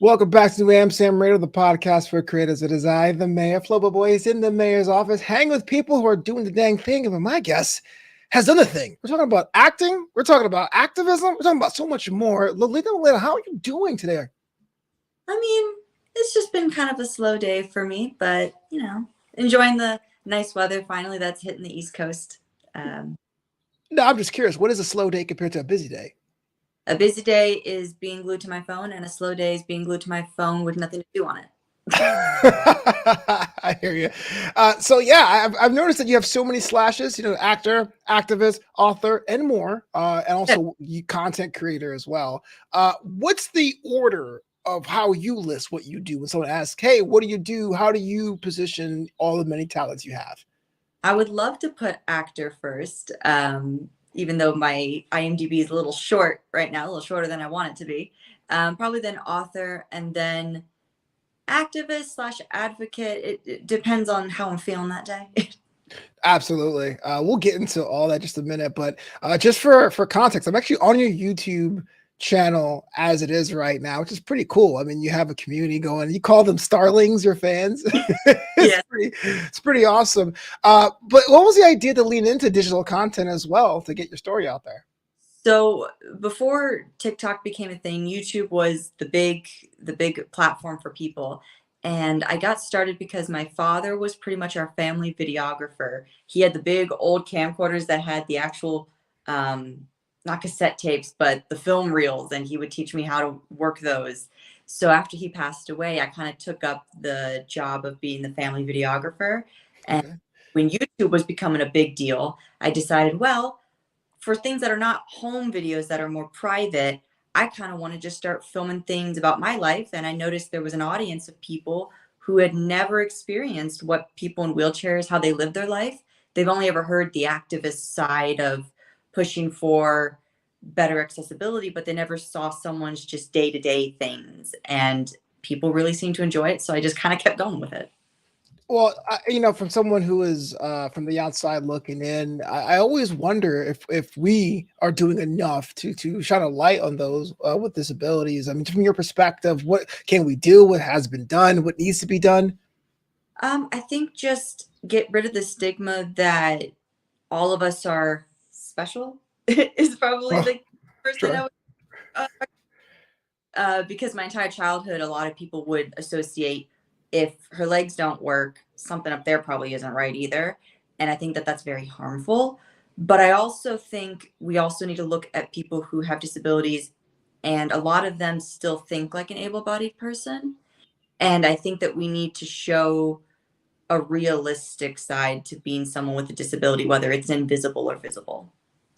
Welcome back to Amsterdam Radio, the podcast for creators. It is I, the mayor. Flobo boy is in the mayor's office, hanging with people who are doing the dang thing. And my guest has done the thing. We're talking about acting. We're talking about activism. We're talking about so much more. Lolita Milena, how are you doing today? I mean, it's just been kind of a slow day for me, but, enjoying the nice weather finally that's hitting the East Coast. No, I'm just curious. What is a slow day compared to a busy day? A busy day is being glued to my phone, and a slow day is being glued to my phone with nothing to do on it. I hear you. I've noticed that you have so many slashes, actor, activist, author, and more, and also content creator as well. What's the order of how you list what you do when someone asks, hey, what do you do? How do you position all the many talents you have? I would love to put actor first, even though my IMDb is a little short right now, a little shorter than I want it to be. Probably then author, and then activist/advocate. It depends on how I'm feeling that day. Absolutely. We'll get into all that just a minute, but just for context, I'm actually on your YouTube channel as it is right now, which is pretty cool. I mean, you have a community going. You call them starlings, your fans. Yeah. It's pretty awesome. But what was the idea to lean into digital content as well to get your story out there? So before TikTok became a thing, YouTube was the big platform for people. And I got started because my father was pretty much our family videographer. He had the big old camcorders that had the actual, not cassette tapes, but the film reels, and he would teach me how to work those. So after he passed away, I kind of took up the job of being the family videographer. And Okay. when YouTube was becoming a big deal, I decided, well, for things that are not home videos that are more private, I kind of want to just start filming things about my life. And I noticed there was an audience of people who had never experienced what people in wheelchairs, how they live their life. They've only ever heard the activist side of pushing for better accessibility, but they never saw someone's just day-to-day things. And people really seem to enjoy it. So I just kind of kept going with it. Well, from someone who is from the outside looking in, I always wonder if we are doing enough to shine a light on those with disabilities. I mean, from your perspective, what can we do? What has been done? What needs to be done? I think just get rid of the stigma that all of us are special is probably Oh, the first thing I sure. would, because my entire childhood, a lot of people would associate if her legs don't work, something up there probably isn't right either. And I think that that's very harmful. But I also think we also need to look at people who have disabilities, and a lot of them still think like an able-bodied person. And I think that we need to show a realistic side to being someone with a disability, whether it's invisible or visible.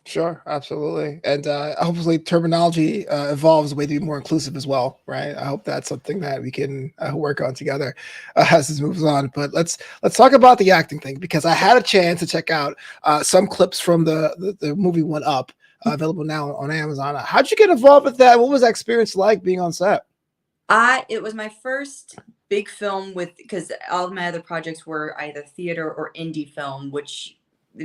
Sure, absolutely. And hopefully terminology evolves a way to be more inclusive as well, right? I hope that's something that we can work on together as this moves on. But let's talk about the acting thing, because I had a chance to check out some clips from the movie One Up, available now on Amazon. How'd you get involved with that? What was that experience like being on set? It was my first big film, with because all of my other projects were either theater or indie film, which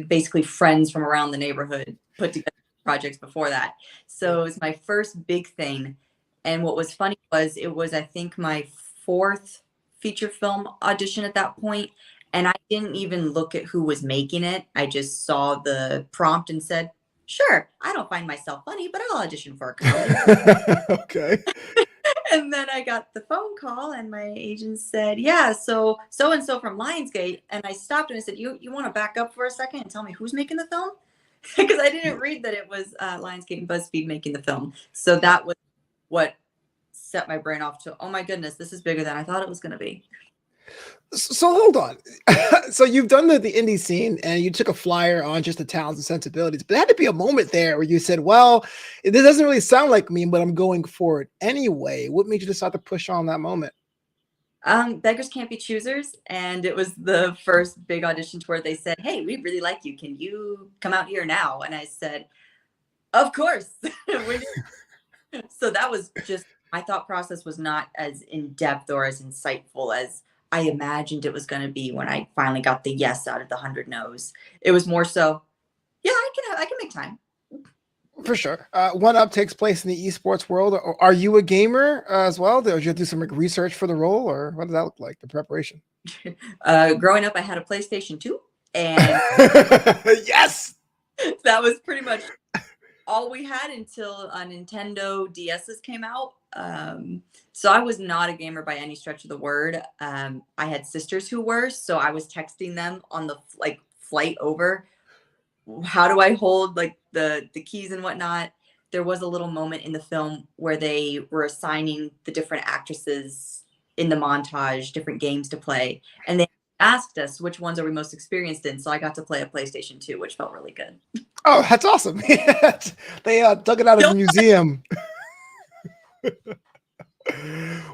basically friends from around the neighborhood put together projects before that. So it was my first big thing. And what was funny was it was, I think, my fourth feature film audition at that point, and I didn't even look at who was making it. I just saw the prompt and said, "Sure, I don't find myself funny, but I'll audition for a comedy." Okay. And then I got the phone call, and my agent said, "Yeah, so and so from Lionsgate." And I stopped and I said, "You want to back up for a second and tell me who's making the film?" Because I didn't read that it was Lionsgate and BuzzFeed making the film. So that was what set my brain off to, oh my goodness, this is bigger than I thought it was going to be. So hold on. So you've done the indie scene and you took a flyer on just the talents and sensibilities, but there had to be a moment there where you said, well, this doesn't really sound like me, but I'm going for it anyway. What made you decide to push on that moment? Beggars can't be choosers, and it was the first big audition to where they said, "Hey, we really like you. Can you come out here now?" And I said, "Of course." So that was just, my thought process was not as in depth or as insightful as I imagined it was going to be when I finally got the yes out of the 100 no's. It was more so, yeah, I can make time. For sure. One Up takes place in the esports world. Are you a gamer as well? Did you do some like, research for the role, or what did that look like? The preparation. Growing up, I had a PlayStation 2, and Yes. that was pretty much all we had until Nintendo DS's came out. So I was not a gamer by any stretch of the word. I had sisters who were, so I was texting them on the like flight over. How do I hold like the keys and whatnot? There was a little moment in the film where they were assigning the different actresses in the montage different games to play, and they asked us which ones are we most experienced in. So I got to play a PlayStation 2, which felt really good. Oh, that's awesome. They dug it out of the museum.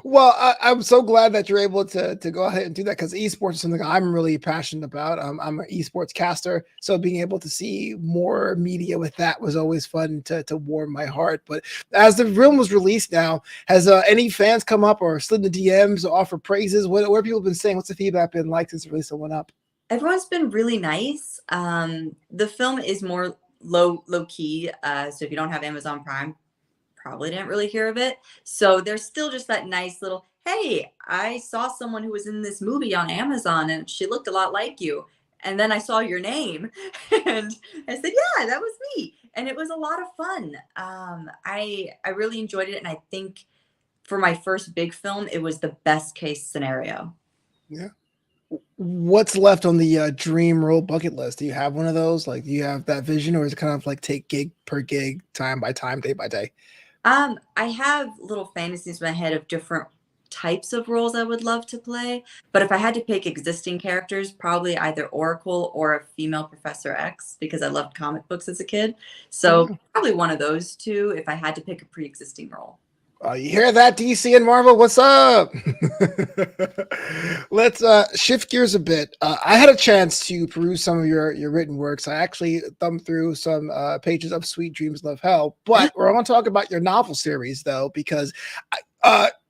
Well, I'm so glad that you're able to go ahead and do that because esports is something I'm really passionate about. I'm an esports caster, so being able to see more media with that was always fun to warm my heart. But as the film was released now, has any fans come up or slid in the DMs or offer praises? What have people been saying? What's the feedback been like since the release of One Up? Everyone's been really nice. The film is more low key, so if you don't have Amazon Prime, probably didn't really hear of it. So there's still just that nice little, hey, I saw someone who was in this movie on Amazon and she looked a lot like you. And then I saw your name and I said, yeah, that was me. And it was a lot of fun. I really enjoyed it. And I think for my first big film, it was the best case scenario. Yeah. What's left on the dream role bucket list? Do you have one of those? Like, do you have that vision, or is it kind of like take gig per gig, time by time, day by day? I have little fantasies in my head of different types of roles I would love to play. But if I had to pick existing characters, probably either Oracle or a female Professor X because I loved comic books as a kid. So Mhm. probably one of those two if I had to pick a pre-existing role. You hear that, DC and Marvel? What's up? Let's shift gears a bit. I had a chance to peruse some of your written works. I actually thumbed through some pages of Sweet Dreams Love Hell, but we're going to talk about your novel series, though, because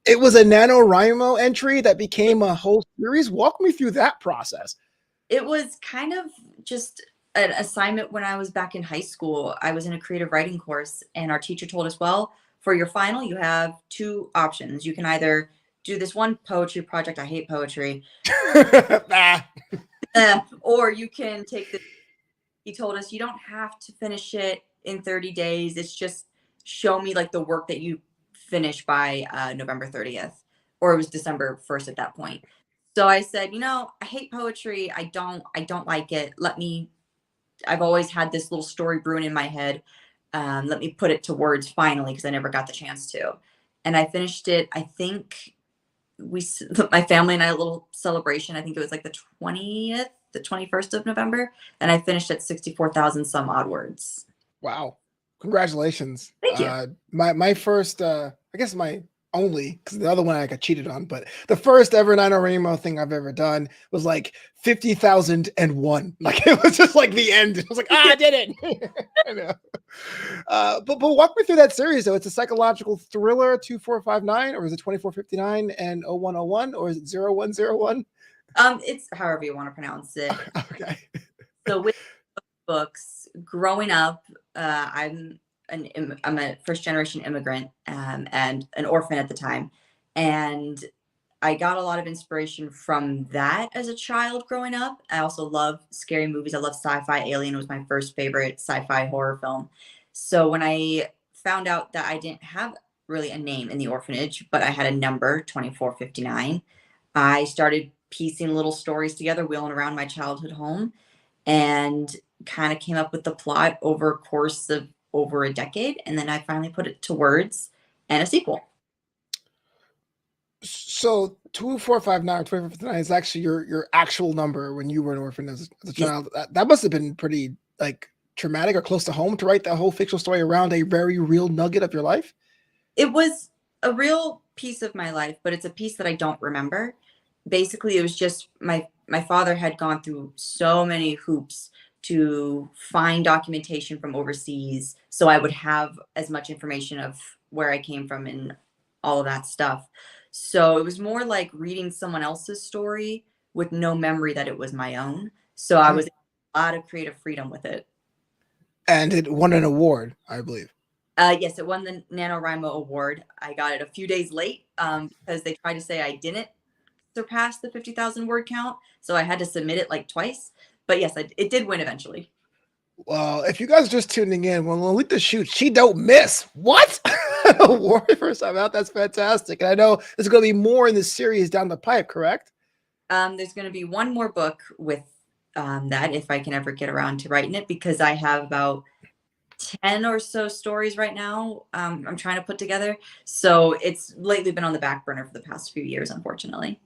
it was a NaNoWriMo entry that became a whole series. Walk me through that process. It was kind of just an assignment when I was back in high school. I was in a creative writing course, and our teacher told us, well, for your final, you have two options. You can either do this one poetry project. I hate poetry. Ah. Or you can take this. He told us you don't have to finish it in 30 days. It's just show me like the work that you finish by November 30th, or it was December 1st at that point. So I said, I hate poetry. I don't like it. I've always had this little story brewing in my head. Let me put it to words finally, because I never got the chance to. And I finished it. I think my family and I, a little celebration. I think it was like the 20th, the 21st of November. And I finished at 64,000 some odd words. Wow. Congratulations. Thank you. My first I guess my only, because the other one I got cheated on, but the first ever NaNoWriMo thing I've ever done was like 50,001. Like it was just like the end. It was like, I did it. I know. But walk me through that series though. It's a psychological thriller 2459, or is it 2459 and 0101, or is it 0101? It's however you want to pronounce it. Okay. So with books, growing up, I'm a first generation immigrant and an orphan at the time, and I got a lot of inspiration from that as a child growing up. I also love scary movies. I love sci-fi. Alien was my first favorite sci-fi horror film. So when I found out that I didn't have really a name in the orphanage, but I had a number 2459, I started piecing little stories together, wheeling around my childhood home, and kind of came up with the plot over a course of over a decade. And then I finally put it to words and a sequel. So 2459 or 2459 is actually your actual number when you were an orphan as a child. That must have been pretty like traumatic or close to home to write that whole fictional story around a very real nugget of your life. It was a real piece of my life, but it's a piece that I don't remember. Basically, it was just my father had gone through so many hoops to find documentation from overseas, so I would have as much information of where I came from and all of that stuff. So it was more like reading someone else's story with no memory that it was my own. So I Mm. was a lot of creative freedom with it. And it won an award, I believe. Yes, it won the NaNoWriMo Award. I got it a few days late because they tried to say I didn't surpass the 50,000 word count. So I had to submit it like twice. But yes, it did win eventually. Well, if you guys are just tuning in, when Lolita shoots, she don't miss. What? Award first time out. That's fantastic. And I know there's going to be more in this series down the pipe, correct? There's going to be one more book with that if I can ever get around to writing it, because I have about 10 or so stories right now I'm trying to put together. So it's lately been on the back burner for the past few years, unfortunately.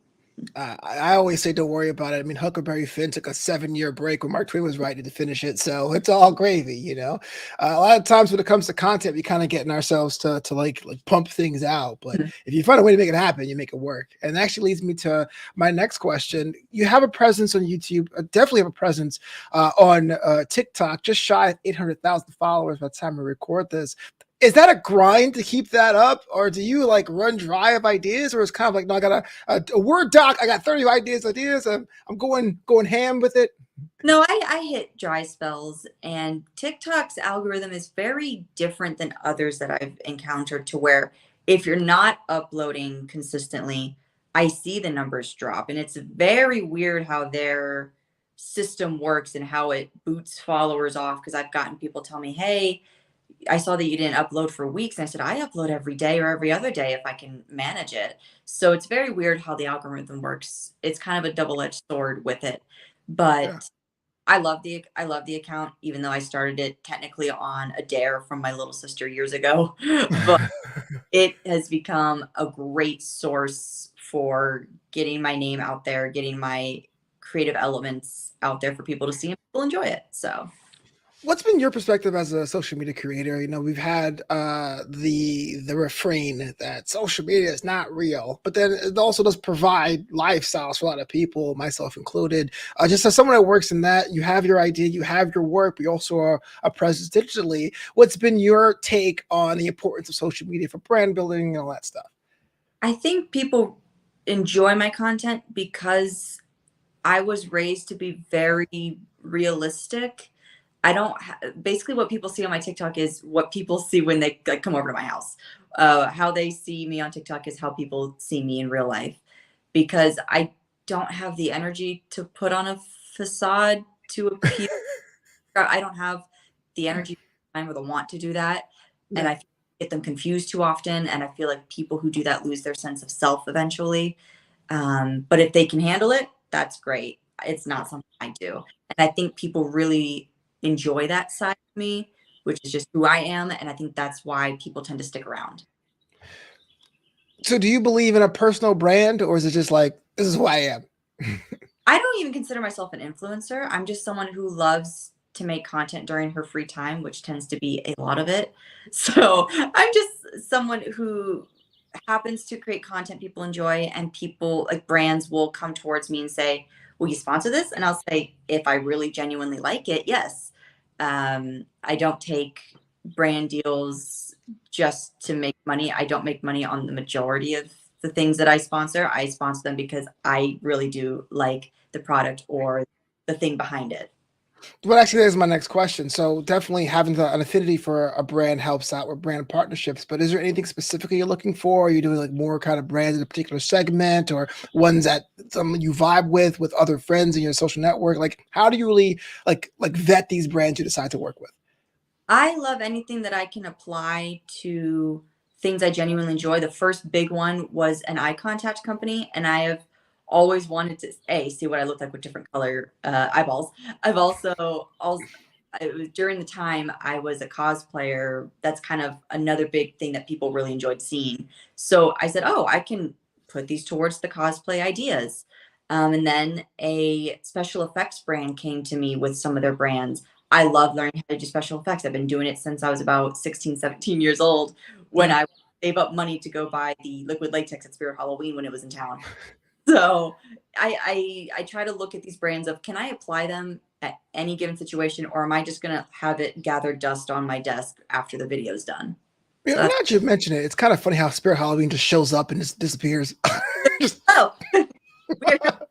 I always say don't worry about it. I mean, Huckleberry Finn took a 7-year break when Mark Twain was writing to finish it, so it's all gravy, you know. A lot of times when it comes to content, we kind of getting ourselves to like pump things out, but if you find a way to make it happen, you make it work. And that actually leads me to my next question. You have a presence on YouTube, definitely have a presence on TikTok, just shy of 800,000 followers by the time we record this. Is that a grind to keep that up, or do you like run dry of ideas, or it's kind of like, no, I got a Word doc, I got 30 ideas, I'm going ham with it? No, I hit dry spells, and TikTok's algorithm is very different than others that I've encountered, to where if you're not uploading consistently, I see the numbers drop. And it's very weird how their system works and how it boots followers off. Because I've gotten people tell me, hey, I saw that you didn't upload for weeks. And I said, I upload every day or every other day if I can manage it. So it's very weird how the algorithm works. It's kind of a double-edged sword with it. Yeah. But I love the account, even though I started it technically on a dare from my little sister years ago. But it has become a great source for getting my name out there, getting my creative elements out there for people to see, and people enjoy it. So What's been your perspective as a social media creator? You know, we've had the refrain that social media is not real, but then it also does provide lifestyles for a lot of people, myself included. Just as someone that works in that, you have your idea, you have your work, but you also are a presence digitally. What's been your take on the importance of social media for brand building and all that stuff? I think people enjoy my content because I was raised to be very realistic. I don't basically what people see on my TikTok is what people see when they like come over to my house. How they see me on TikTok is how people see me in real life, because I don't have the energy to put on a facade to appeal. I don't have the energy time or the want to do that, and Yeah. I get them confused too often. And I feel like people who do that lose their sense of self eventually. But if they can handle it, that's great. It's not something I do. And I think people really enjoy that side of me, which is just who I am. And I think that's why people tend to stick around. So, do you believe in a personal brand, or is it just like this is who I am? I don't even consider myself an influencer. I'm just someone who loves to make content during her free time, which tends to be a lot of it. So I'm just someone who happens to create content people enjoy, and people like brands will come towards me and say, will you sponsor this? And I'll say, if I really genuinely like it, yes. I don't take brand deals just to make money. I don't make money on the majority of the things that I sponsor. I sponsor them because I really do like the product or the thing behind it. Well, actually, there's my next question. So, definitely having an affinity for a brand helps out with brand partnerships. But is there anything specifically you're looking for? Are you doing like more kind of brands in a particular segment, or ones that you vibe with other friends in your social network? Like, how do you really like vet these brands you decide to work with? I love anything that I can apply to things I genuinely enjoy. The first big one was an eye contact company, and I have always wanted to see what I look like with different color eyeballs. I've also it was during the time I was a cosplayer. That's kind of another big thing that people really enjoyed seeing. So I said, oh, I can put these towards the cosplay ideas. And then a special effects brand came to me with some of their brands. I love learning how to do special effects. I've been doing it since I was about 16, 17 years old, when Yeah. I save up money to go buy the liquid latex at Spirit Halloween when it was in town. So I try to look at these brands of, can I apply them at any given situation, or am I just gonna have it gather dust on my desk after the video's done? Yeah, So now that's that you mention it, it's kind of funny how Spirit Halloween just shows up and just disappears. Just oh we are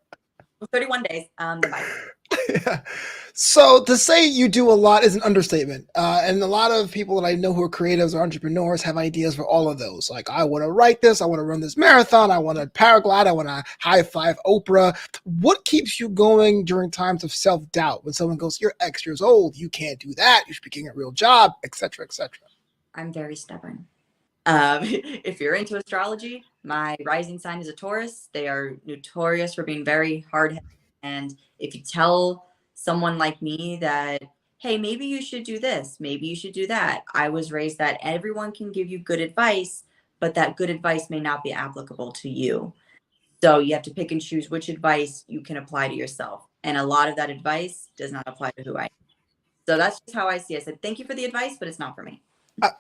31 days. Then bye. Yeah. So to say you do a lot is an understatement. And a lot of people that I know who are creatives or entrepreneurs have ideas for all of those. Like, I want to write this, I want to run this marathon, I want to paraglide, I want to high five Oprah. What keeps you going during times of self-doubt when someone goes, "You're X years old, you can't do that, you should be getting a real job," etc., etc.? I'm very stubborn. If you're into astrology, my rising sign is a Taurus. They are notorious for being very hard-headed. And if you tell someone like me that, hey, maybe you should do this, maybe you should do that. I was raised that everyone can give you good advice, but that good advice may not be applicable to you. So you have to pick and choose which advice you can apply to yourself. And a lot of that advice does not apply to who I am. So that's just how I see it. I said, thank you for the advice, but it's not for me.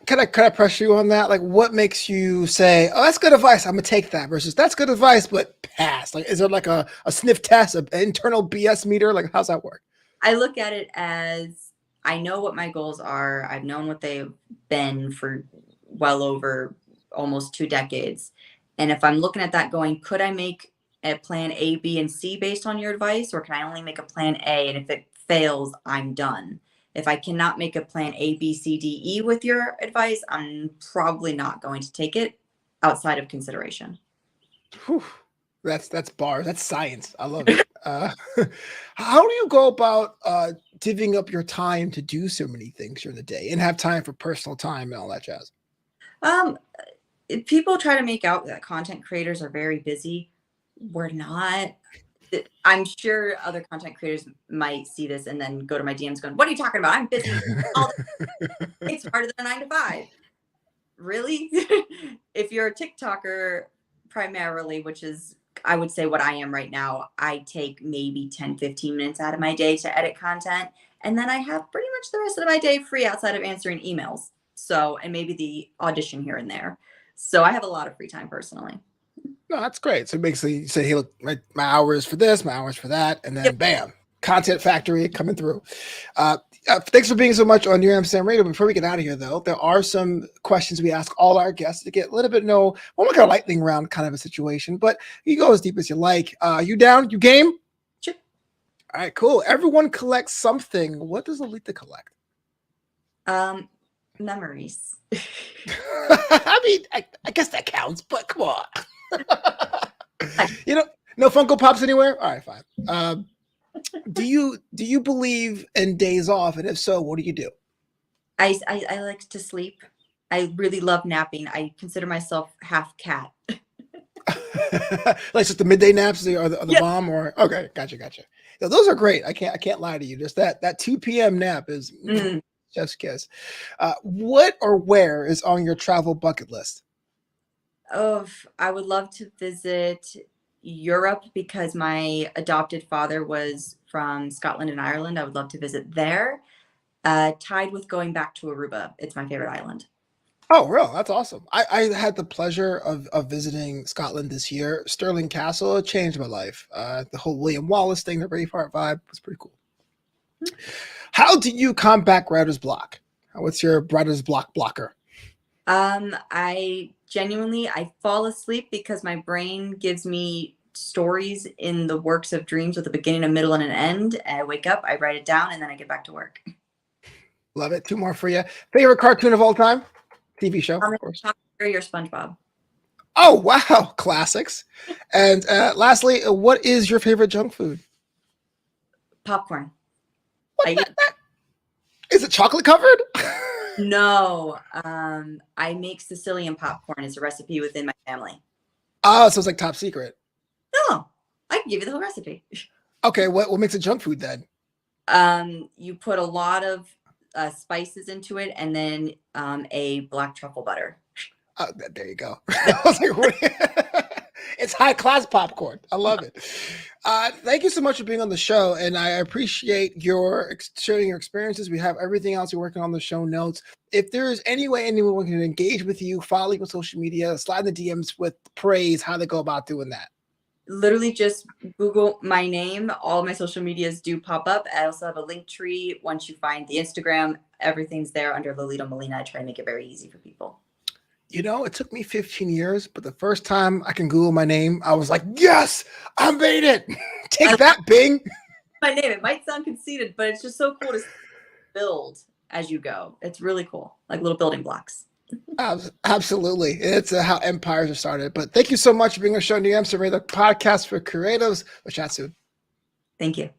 Can I press you on that? Like, what makes you say, "Oh, that's good advice, I'm gonna take that," versus "That's good advice, but pass"? Like, is there like a sniff test, an internal BS meter? Like, how's that work? I look at it as I know what my goals are. I've known what they've been for well over almost 2 decades. And if I'm looking at that going, could I make a plan A, B, and C based on your advice? Or can I only make a plan A? And if it fails, I'm done. If I cannot make a plan A, B, C, D, E with your advice, I'm probably not going to take it outside of consideration. Whew. That's bars. That's science. I love it. How do you go about divvying up your time to do so many things during the day and have time for personal time and all that jazz? Um, People try to make out that content creators are very busy. We're not. I'm sure other content creators might see this and then go to my DMs going, "What are you talking about? I'm busy all the It's harder than a 9 to 5." Really? If you're a TikToker primarily, which is I would say what I am right now, I take maybe 10, 15 minutes out of my day to edit content. And then I have pretty much the rest of my day free outside of answering emails. So, and maybe the audition here and there. So I have a lot of free time personally. No, that's great. So basically, you say, "Hey, look, my hours for this, my hours for that," and then Yep. bam, content factory coming through. Thanks for being so much on New Amsterdam Radio. Before we get out of here, though, there are some questions we ask all our guests to get a little bit know. Well, like a lightning round kind of a situation, but you go as deep as you like. You down? You game? Sure. All right, cool. Everyone collects something. What does Lolita collect? Memories. I mean, I guess that counts, but come on. No Funko Pops anywhere? All right, fine. Do you believe in days off? And if so, what do you do? I like to sleep. I really love napping. I consider myself half cat. Like just the midday naps or the Yep. bomb or okay, gotcha. Yeah, those are great. I can't lie to you. Just that 2 p.m. nap is chef's kiss. What or where is on your travel bucket list? I would love to visit Europe because my adopted father was from Scotland and Ireland. I would love to visit there. Tied with going back to Aruba. It's my favorite island. Oh, real? That's awesome. I had the pleasure of visiting Scotland this year. Stirling Castle, it changed my life. The whole William Wallace thing, the Braveheart vibe was pretty cool. How do you combat writer's block? What's your writer's block blocker? I genuinely I fall asleep because my brain gives me stories in the works of dreams with a beginning, a middle, and an end. And I wake up, I write it down, and then I get back to work. Love it. Two more for you. Favorite cartoon of all time? TV show, of course. Tom and Jerry or SpongeBob. Oh, wow. Classics. And lastly, what is your favorite junk food? Popcorn. Is it chocolate covered? No, I make Sicilian popcorn. It's a recipe within my family. Oh, so it's like top secret. No, I can give you the whole recipe. Okay, what makes it junk food then? You put a lot of spices into it, and then a black truffle butter. Oh, there you go. I was like, what? It's high class popcorn. I love it. Thank you so much for being on the show, and I appreciate your sharing your experiences. We have everything else you're working on the show notes. If there is any way anyone can engage with you, follow you on social media, slide in the DMs with praise, how they go about doing that. Literally just Google my name. All my social medias do pop up. I also have a link tree. Once you find the Instagram, everything's there under Lolita Milena. I try to make it very easy for people. You know, it took me 15 years, but the first time I can Google my name, I was like, yes, I made it. Take that, Bing. my name. It might sound conceited, but it's just so cool to build as you go. It's really cool, like little building blocks. Absolutely. It's how empires are started. But thank you so much for being on the show, New Amsterdam, the podcast for creatives. We'll chat soon. Thank you.